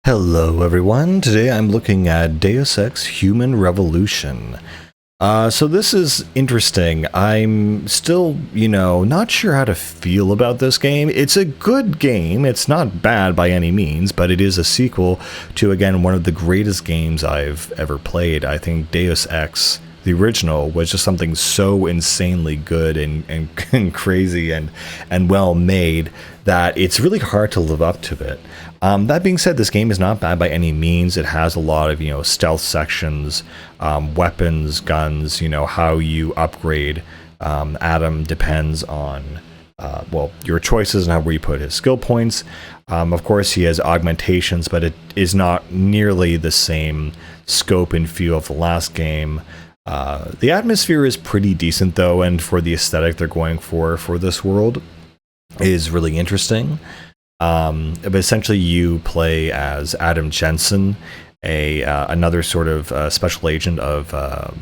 Hello everyone, today I'm looking at Deus Ex Human Revolution. So this is interesting. I'm still, not sure how to feel about this game. It's a good game, it's not bad by any means, but it is a sequel to, again, one of the greatest games I've ever played. I think Deus Ex, the original, was just something so insanely good and crazy and well made that it's really hard to live up to it. That being said, this game is not bad by any means. It has a lot of, stealth sections, weapons, guns, how you upgrade. Adam depends on, your choices and how where you put his skill points. Of course, he has augmentations, but it is not nearly the same scope and feel of the last game. The atmosphere is pretty decent, though, and for the aesthetic they're going for this world is really interesting. But essentially you play as Adam Jensen, another sort of special agent of the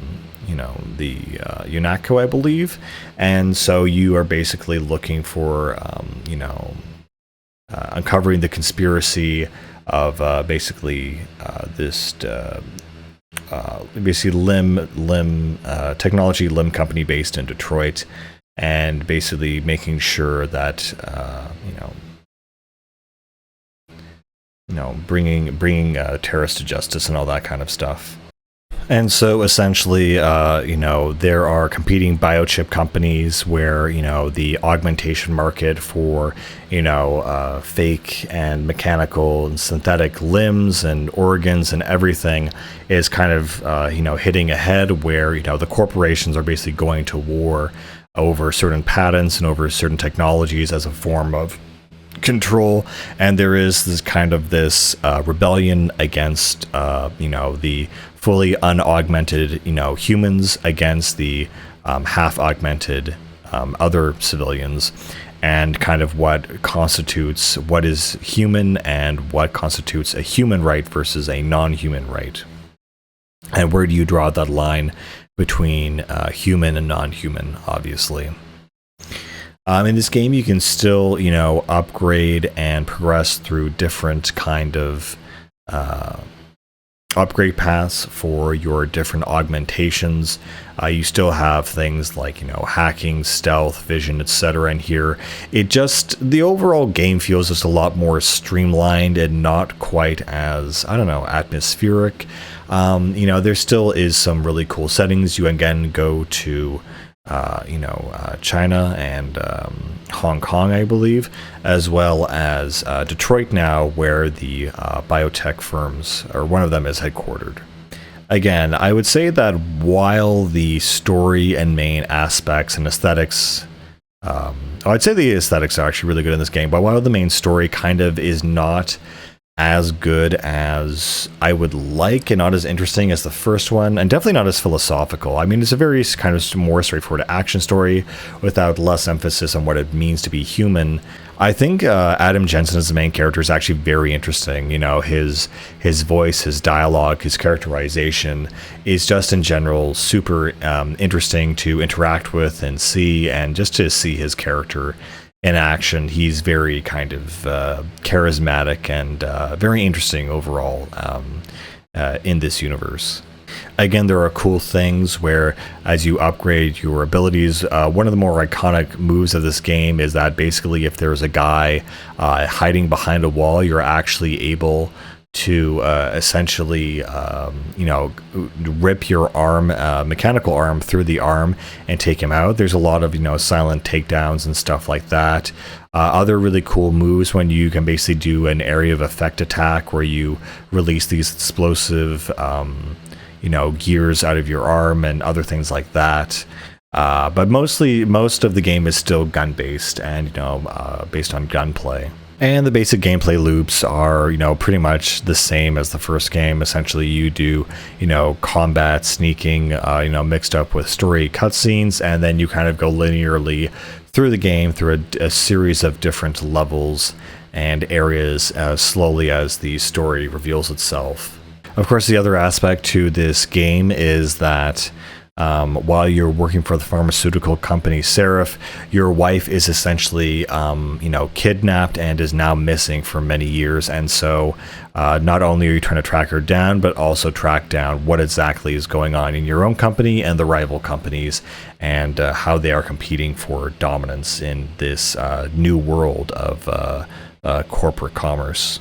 UNATCO, I believe, and so you are basically looking for uncovering the conspiracy of basically limb technology limb company based in Detroit, and basically making sure that bringing terrorists to justice and all that kind of stuff. And so essentially, there are competing biochip companies where, the augmentation market for, fake and mechanical and synthetic limbs and organs and everything is kind of, hitting ahead, where, the corporations are basically going to war over certain patents and over certain technologies as a form of control. And there is this rebellion against the fully unaugmented humans against the half augmented other civilians, and kind of what is human and what constitutes a human right versus a non-human right, and where do you draw that line between human and non-human, obviously. In this game, you can still, upgrade and progress through different kind of upgrade paths for your different augmentations. You still have things like, hacking, stealth, vision, etc. And here, the overall game feels just a lot more streamlined and not quite as, atmospheric. There still is some really cool settings. You again go to China and Hong Kong, I believe, as well as Detroit now, where the biotech firms, or one of them, is headquartered. Again, I would say that while the story and main aspects and aesthetics, I'd say the aesthetics are actually really good in this game, but while the main story kind of is not as good as I would like, and not as interesting as the first one, and definitely not as philosophical. I mean, it's a very kind of more straightforward action story without less emphasis on what it means to be human. I think Adam Jensen as the main character is actually very interesting. His voice, his dialogue, his characterization is just in general super interesting to interact with and see, and just to see his character in action. He's very kind of charismatic and very interesting overall in this universe. Again, there are cool things where, as you upgrade your abilities, one of the more iconic moves of this game is that basically if there's a guy hiding behind a wall, you're actually able to essentially, rip your arm, mechanical arm, through the arm and take him out. There's a lot of, silent takedowns and stuff like that. Other really cool moves when you can basically do an area of effect attack where you release these explosive, gears out of your arm and other things like that. But most of the game is still gun-based and, based on gunplay. And the basic gameplay loops are, pretty much the same as the first game. Essentially, you do, combat, sneaking, mixed up with story cutscenes, and then you kind of go linearly through the game through a series of different levels and areas as slowly as the story reveals itself. Of course, the other aspect to this game is that while you're working for the pharmaceutical company Seraph, your wife is essentially, kidnapped and is now missing for many years. And so not only are you trying to track her down, but also track down what exactly is going on in your own company and the rival companies, and how they are competing for dominance in this new world of corporate commerce.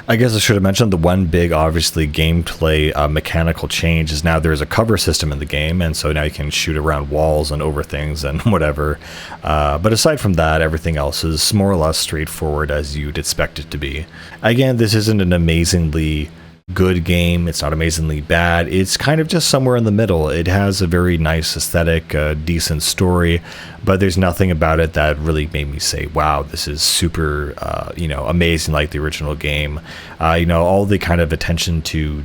I guess I should have mentioned the one big, obviously, gameplay mechanical change is now there's a cover system in the game, and so now you can shoot around walls and over things and whatever. But aside from that, everything else is more or less straightforward as you'd expect it to be. Again, this isn't an amazingly good game. It's not amazingly bad. It's kind of just somewhere in the middle. It has a very nice aesthetic, decent story, but there's nothing about it that really made me say, wow, this is super, amazing like the original game. All the kind of attention to,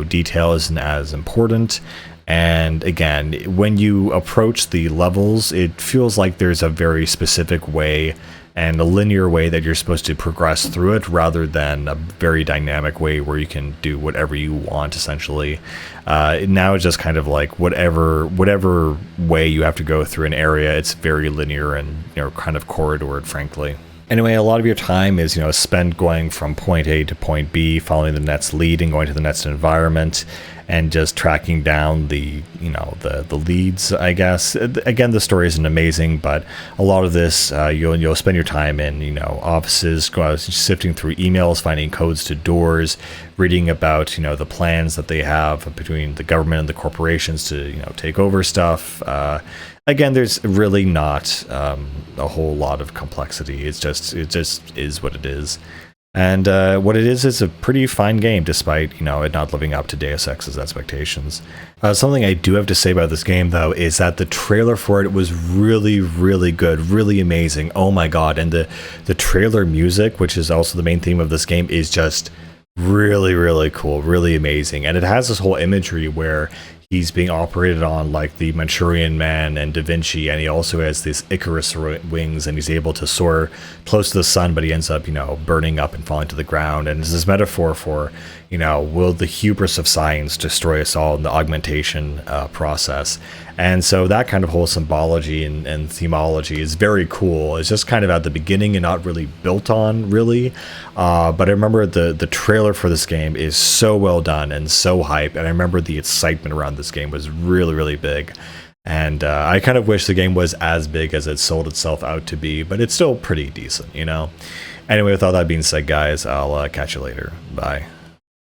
detail isn't as important. And again, when you approach the levels, it feels like there's a very specific way and a linear way that you're supposed to progress through it, rather than a very dynamic way where you can do whatever you want, essentially. Now it's just kind of like whatever way you have to go through an area, it's very linear and kind of corridored, frankly. Anyway, a lot of your time is, spent going from point A to point B, following the next lead and going to the next environment, and just tracking down the leads, I guess. Again, the story isn't amazing, but a lot of this, you'll spend your time in, offices, go out sifting through emails, finding codes to doors, reading about, the plans that they have between the government and the corporations to, take over stuff. Again, there's really not a whole lot of complexity. It just is what it is. And what it is a pretty fine game, despite, it not living up to Deus Ex's expectations. Something I do have to say about this game, though, is that the trailer for it was really, really good, really amazing. Oh my god, and the trailer music, which is also the main theme of this game, is just really, really cool, really amazing. And it has this whole imagery where he's being operated on like the Manchurian Man and Da Vinci, and he also has these Icarus wings, and he's able to soar close to the sun, but he ends up, burning up and falling to the ground. And it's this metaphor for, will the hubris of science destroy us all in the augmentation process? And so that kind of whole symbology and themology is very cool. It's just kind of at the beginning and not really built on, really. But I remember the trailer for this game is so well done and so hype, and I remember the excitement around this game was really, really big. And I kind of wish the game was as big as it sold itself out to be, but it's still pretty decent, Anyway, with all that being said, guys, I'll catch you later. Bye.